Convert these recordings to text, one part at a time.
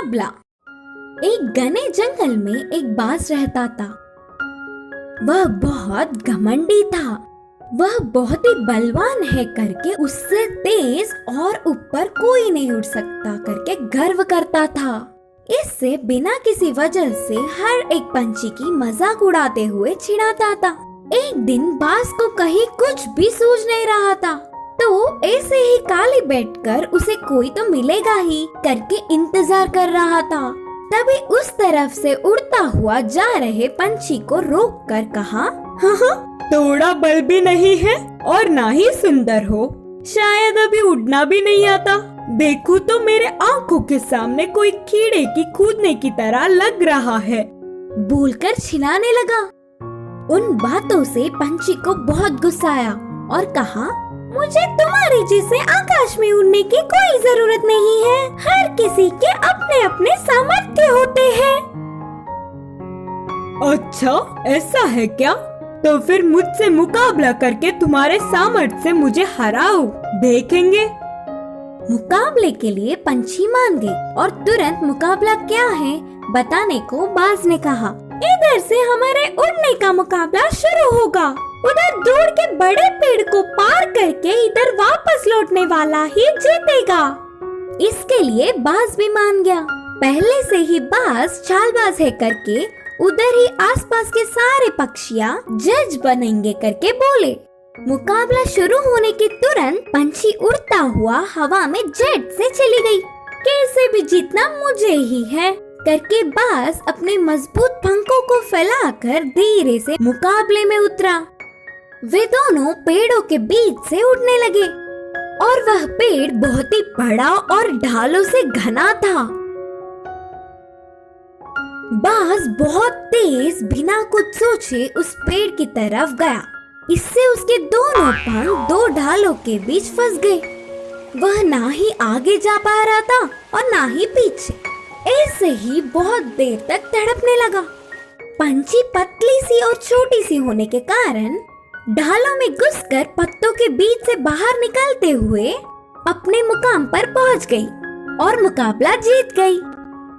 मुकाबला। एक घने जंगल में एक बाज रहता था। वह बहुत घमंडी था। वह बहुत ही बलवान है करके उससे तेज और ऊपर कोई नहीं उड़ सकता करके गर्व करता था। इससे बिना किसी वजह से हर एक पंछी की मजाक उड़ाते हुए चिढ़ाता था। एक दिन बाज को कहीं कुछ भी सूझ नहीं रहा था, तो ऐसे ही खाली बैठकर उसे कोई तो मिलेगा ही करके इंतजार कर रहा था। तभी उस तरफ से उड़ता हुआ जा रहे पंछी को रोककर कहा, हाँ, थोड़ा बल भी नहीं है और ना ही सुंदर हो, शायद अभी उड़ना भी नहीं आता। देखो तो मेरे आंखों के सामने कोई कीड़े की कूदने की तरह लग रहा है। बोलकर चिल्लाने लगा। उन बातों से पंछी को बहुत गुस्सा आया और कहा, मुझे तुम्हारे जैसे आकाश में उड़ने की कोई जरूरत नहीं है। हर किसी के अपने अपने सामर्थ्य होते हैं। अच्छा, ऐसा है क्या? तो फिर मुझसे मुकाबला करके तुम्हारे सामर्थ्य से मुझे हराओ, देखेंगे। मुकाबले के लिए पंछी मान गए और तुरंत मुकाबला क्या है बताने को बाज ने कहा, इधर से हमारे उड़ने का मुकाबला शुरू होगा। उधर दूर के बड़े पेड़ को पार करके इधर वापस लौटने वाला ही जीतेगा। इसके लिए बाज भी मान गया। पहले से ही बाज चालबाज है करके उधर ही आसपास के सारे पक्षियाँ जज बनेंगे करके बोले। मुकाबला शुरू होने के तुरंत पंछी उड़ता हुआ हवा में जेट से चली गई। कैसे भी जीतना मुझे ही है करके बाज अपने मजबूत पंखों को फैलाकर धीरे से मुकाबले में उतरा। वे दोनों पेड़ों के बीच से उड़ने लगे और वह पेड़ बहुत ही बड़ा और ढालों से घना था। बाज बहुत तेज बिना कुछ सोचे उस पेड़ की तरफ गया। इससे उसके दोनों पंख दो ढालों के बीच फंस गए। वह ना ही आगे जा पा रहा था और ना ही पीछे। ऐसे ही बहुत देर तक तड़पने लगा। पंछी पतली सी और छोटी सी होने के कारण ढालों में घुसकर पत्तों के बीच से बाहर निकलते हुए अपने मुकाम पर पहुंच गई और मुकाबला जीत गई।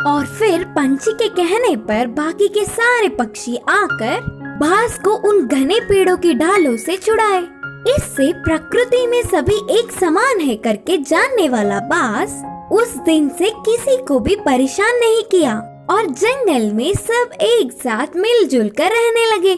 और फिर पंछी के कहने पर बाकी के सारे पक्षी आकर बाज को उन घने पेड़ों की ढालों से छुड़ाए। इससे प्रकृति में सभी एक समान है करके जानने वाला बाज उस दिन से किसी को भी परेशान नहीं किया और जंगल में सब एक साथ मिलजुल कर रहने लगे।